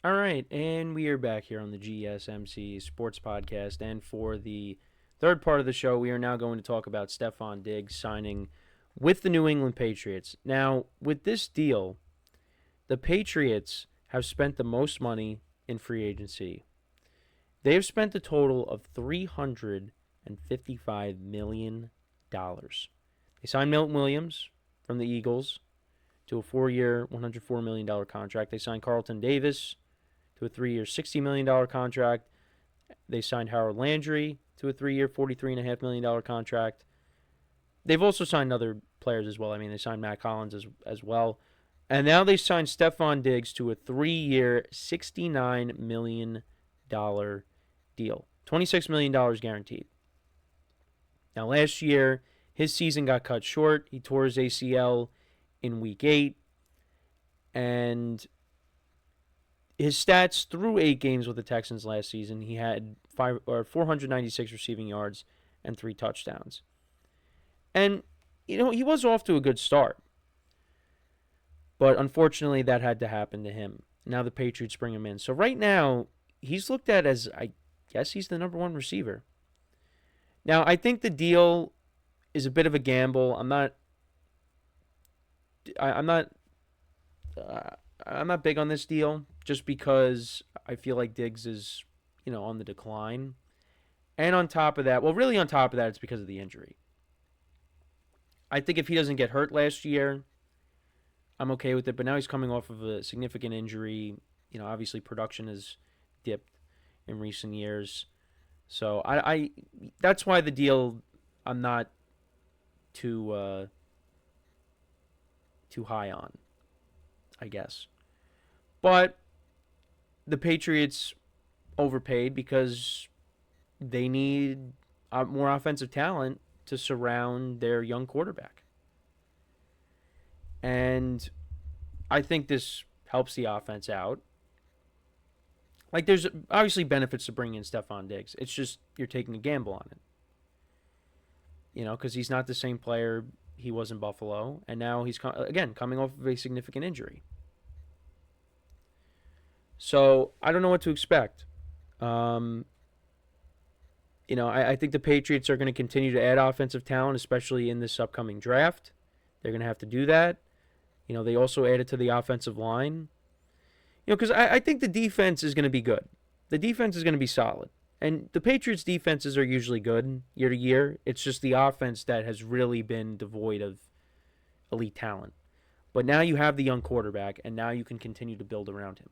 All right, and we are back here on the GSMC Sports Podcast. And for the third part of the show, we are now going to talk about Stefon Diggs signing with the New England Patriots. Now, with this deal, the Patriots have spent the most money in free agency. They have spent a total of $355 million. They signed Milton Williams from the Eagles to a 4-year, $104 million contract. They signed Carlton Davis to a 3-year, $60 million contract. They signed Harold Landry to a 3-year, $43.5 million contract. They've also signed other players as well. I mean, they signed Matt Collins as well. And now they signed Stefon Diggs to a 3-year, $69 million deal. $26 million guaranteed. Now, last year, his season got cut short. He tore his ACL in week 8. And his stats through 8 games with the Texans last season, he had 496 receiving yards and 3 touchdowns. And, he was off to a good start. But unfortunately, that had to happen to him. Now the Patriots bring him in. So right now, he's looked at as, I guess he's the number 1 receiver. Now, I think the deal is a bit of a gamble. I'm not big on this deal just because I feel like Diggs is, on the decline. And on top of that, it's because of the injury. I think if he doesn't get hurt last year, I'm okay with it. But now he's coming off of a significant injury. Obviously production has dipped in recent years. So I that's why the deal I'm not too high on, I guess. But the Patriots overpaid because they need more offensive talent to surround their young quarterback. And I think this helps the offense out. Like, there's obviously benefits to bringing in Stefon Diggs. It's just you're taking a gamble on it. Because he's not the same player he was in Buffalo. And now he's, again, coming off of a significant injury. So I don't know what to expect. I think the Patriots are going to continue to add offensive talent, especially in this upcoming draft. They're going to have to do that. They also added to the offensive line. Because I think the defense is going to be good. The defense is going to be solid. And the Patriots' defenses are usually good year to year. It's just the offense that has really been devoid of elite talent. But now you have the young quarterback, and now you can continue to build around him.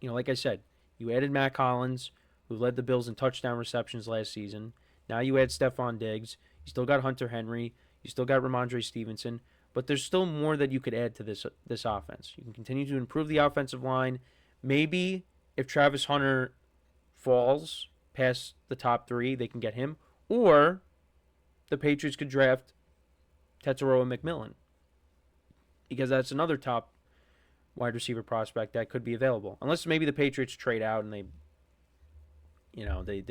Like I said, you added Matt Collins, who led the Bills in touchdown receptions last season. Now you add Stefon Diggs. You still got Hunter Henry. You still got Ramondre Stevenson. But there's still more that you could add to this offense. You can continue to improve the offensive line. Maybe if Travis Hunter falls past the top 3, they can get him. Or the Patriots could draft Tetairoa McMillan, because that's another top wide receiver prospect that could be available. Unless maybe the Patriots trade out and they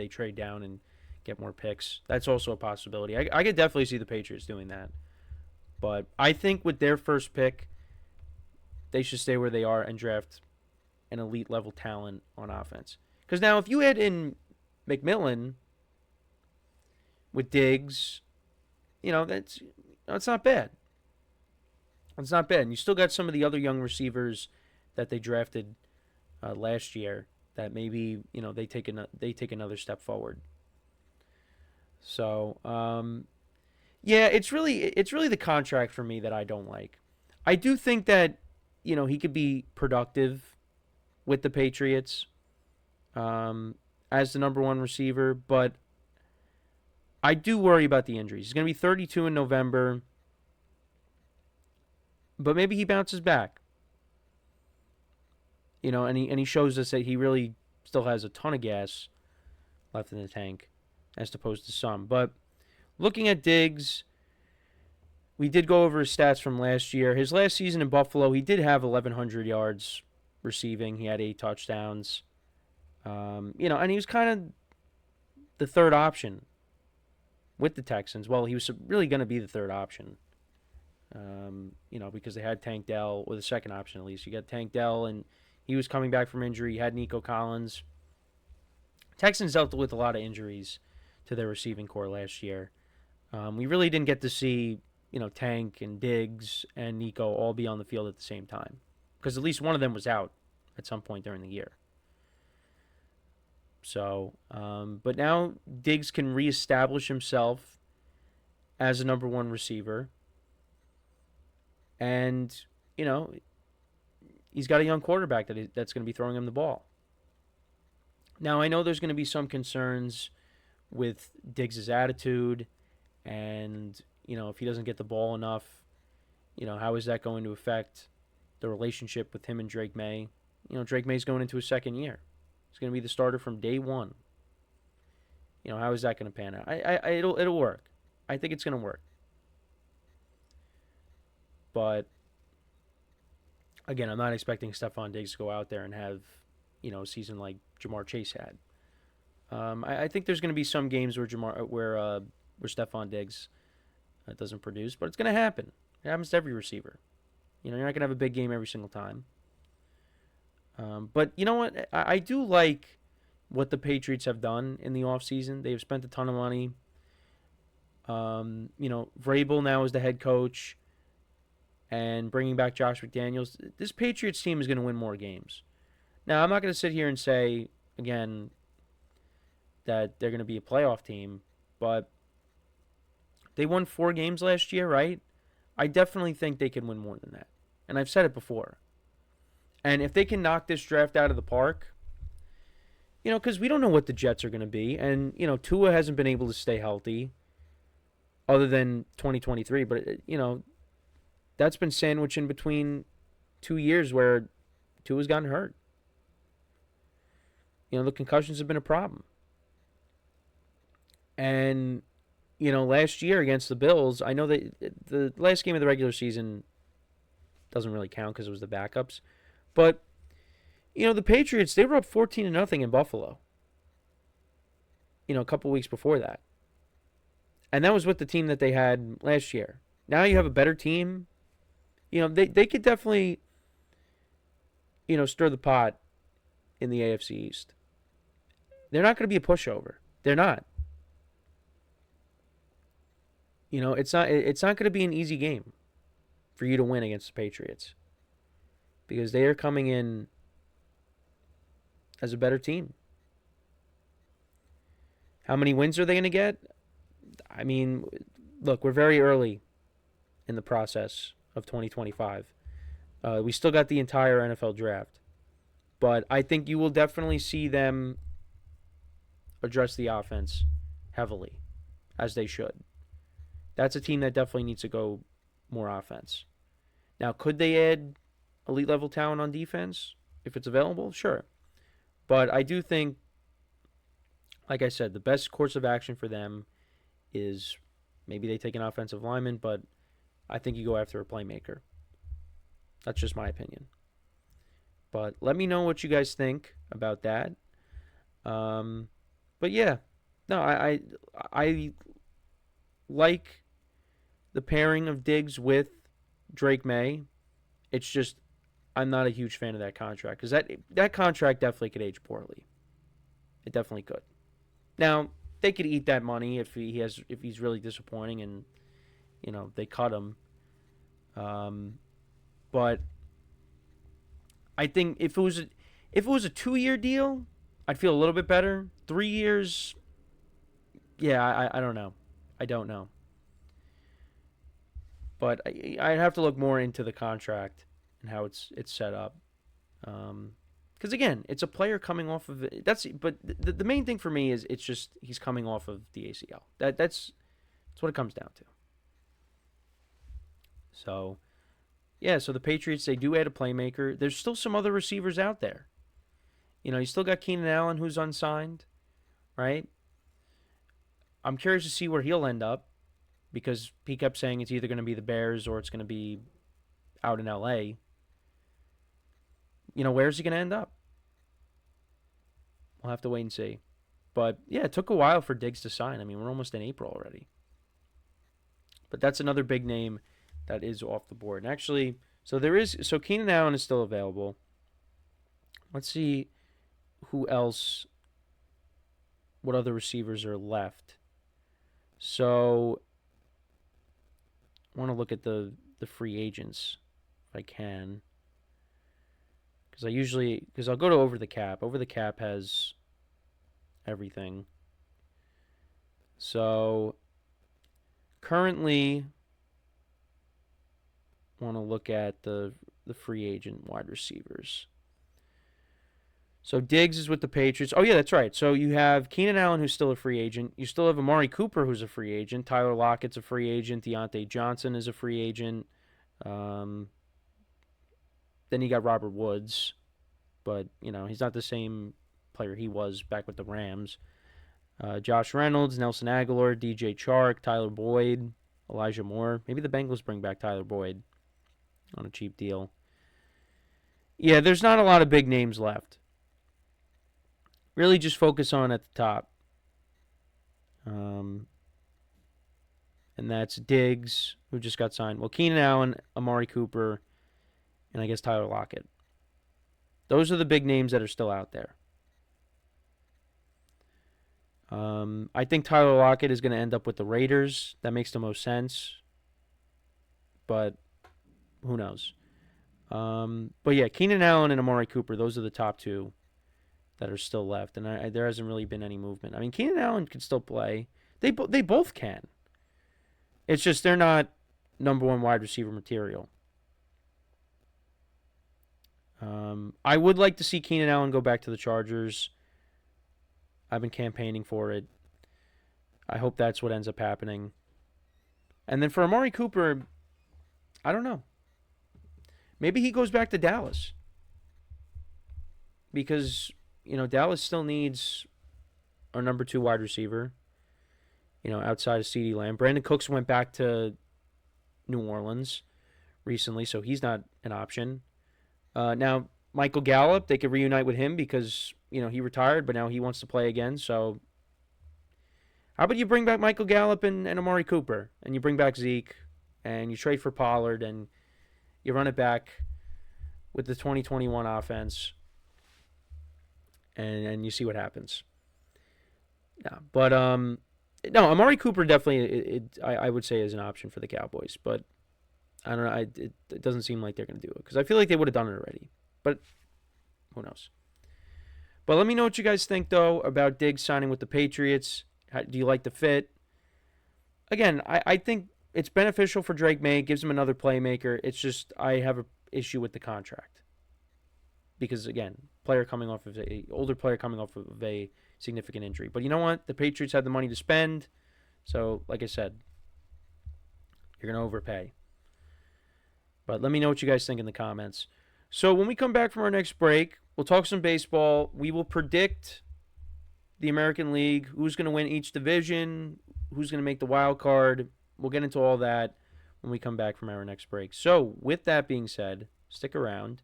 trade down and get more picks. That's also a possibility. I could definitely see the Patriots doing that. But I think with their first pick, they should stay where they are and draft an elite level talent on offense. Because now if you add in McMillan with Diggs, it's not bad. It's not bad. And you still got some of the other young receivers that they drafted last year that maybe they take another step forward. So yeah, it's really the contract for me that I don't like. I do think that he could be productive with the Patriots as the number 1 receiver, but I do worry about the injuries. He's going to be 32 in November, but maybe he bounces back. And he shows us that he really still has a ton of gas left in the tank, as opposed to some. But looking at Diggs, we did go over his stats from last year. His last season in Buffalo, he did have 1,100 yards receiving. He had 8 touchdowns. And he was kind of the third option with the Texans. Well, he was really going to be the third option. Because they had Tank Dell, or the second option at least. You got Tank Dell, and He was coming back from injury. He had Nico Collins. Texans dealt with a lot of injuries to their receiving core last year. We really didn't get to see, Tank and Diggs and Nico all be on the field at the same time, because at least one of them was out at some point during the year. So, but now Diggs can reestablish himself as a number one receiver. And, he's got a young quarterback that's going to be throwing him the ball. Now, I know there's going to be some concerns with Diggs' attitude and, if he doesn't get the ball enough, how is that going to affect the relationship with him and Drake May? Drake May's going into his second year. He's going to be the starter from day one. How is that going to pan out? It'll work. I think it's going to work. But, again, I'm not expecting Stefon Diggs to go out there and have, a season like Jamar Chase had. I think there's going to be some games where Stefon Diggs doesn't produce, but it's going to happen. It happens to every receiver. You're not going to have a big game every single time. But you know what? I do like what the Patriots have done in the offseason. They've spent a ton of money. Vrabel now is the head coach, and bringing back Josh McDaniels. This Patriots team is going to win more games. Now, I'm not going to sit here and say, again, that they're going to be a playoff team, but they won 4 games last year, right? I definitely think they can win more than that. And I've said it before. And if they can knock this draft out of the park, because we don't know what the Jets are going to be. And, Tua hasn't been able to stay healthy other than 2023. But, that's been sandwiched in between 2 years where Tua's gotten hurt. The concussions have been a problem. And, last year against the Bills, I know that the last game of the regular season doesn't really count because it was the backups. But, the Patriots, they were up 14-0 in Buffalo, a couple weeks before that. And that was with the team that they had last year. Now you have a better team. They could definitely, stir the pot in the AFC East. They're not going to be a pushover. They're not. It's not going to be an easy game for you to win against the Patriots, because they are coming in as a better team. How many wins are they going to get? I mean, look, we're very early in the process of 2025. We still got the entire NFL draft. But I think you will definitely see them address the offense heavily, as they should. That's a team that definitely needs to go more offense. Now, could they add elite level talent on defense if it's available? Sure. But I do think, like I said, the best course of action for them is maybe they take an offensive lineman, but I think you go after a playmaker. That's just my opinion. But let me know what you guys think about that. But yeah, no, I like the pairing of Diggs with Drake May. It's just I'm not a huge fan of that contract, because that contract definitely could age poorly. It definitely could. Now they could eat that money if he's really disappointing and they cut him. But I think if it was a 2-year deal, I'd feel a little bit better. 3 years, yeah, I don't know. I don't know. But I'd have to look more into the contract and how it's set up. Because again, it's a player coming off of it. But the main thing for me is it's just he's coming off of the ACL. That's what it comes down to. So, yeah, so the Patriots, they do add a playmaker. There's still some other receivers out there. You still got Keenan Allen, who's unsigned, right? I'm curious to see where he'll end up, because he kept saying it's either going to be the Bears or it's going to be out in L.A. Where's he going to end up? We'll have to wait and see. But, yeah, it took a while for Diggs to sign. I mean, we're almost in April already. But that's another big name that is off the board. And actually, so Keenan Allen is still available. Let's see who else, what other receivers are left. So I want to look at the free agents if I can. Because I'll go to Over the Cap. Over the Cap has everything. So currently, want to look at the free agent wide receivers. So Diggs is with the Patriots. Oh, yeah, that's right. So you have Keenan Allen, who's still a free agent. You still have Amari Cooper, who's a free agent. Tyler Lockett's a free agent. Deontay Johnson is a free agent. Then you got Robert Woods. But, he's not the same player he was back with the Rams. Josh Reynolds, Nelson Aguilar, DJ Chark, Tyler Boyd, Elijah Moore. Maybe the Bengals bring back Tyler Boyd on a cheap deal. Yeah, there's not a lot of big names left. Really just focus on at the top. And that's Diggs, who just got signed. Well, Keenan Allen, Amari Cooper, and I guess Tyler Lockett. Those are the big names that are still out there. I think Tyler Lockett is going to end up with the Raiders. That makes the most sense. But who knows? But yeah, Keenan Allen and Amari Cooper, those are the top two that are still left. And there hasn't really been any movement. I mean, Keenan Allen can still play. They both can. It's just they're not number one wide receiver material. I would like to see Keenan Allen go back to the Chargers. I've been campaigning for it. I hope that's what ends up happening. And then for Amari Cooper, I don't know. Maybe he goes back to Dallas. Because, Dallas still needs our number 2 wide receiver, outside of CeeDee Lamb. Brandon Cooks went back to New Orleans recently, so he's not an option. Now, Michael Gallup, they could reunite with him because, he retired, but now he wants to play again. So how about you bring back Michael Gallup and Amari Cooper, and you bring back Zeke, and you trade for Pollard, and you run it back with the 2021 offense, and you see what happens. Yeah, but no, Amari Cooper definitely, I would say, is an option for the Cowboys, but I don't know. It doesn't seem like they're going to do it because I feel like they would have done it already, but who knows? But let me know what you guys think, though, about Diggs signing with the Patriots. Do you like the fit? Again, I think it's beneficial for Drake May. It gives him another playmaker. It's just I have an issue with the contract. Because, again, older player coming off of a significant injury. But you know what? The Patriots had the money to spend. So, like I said, you're going to overpay. But let me know what you guys think in the comments. So when we come back from our next break, we'll talk some baseball. We will predict the American League, who's going to win each division, who's going to make the wild card. We'll get into all that when we come back from our next break. So with that being said, stick around,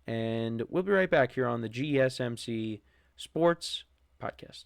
and we'll be right back here on the GSMC Sports Podcast.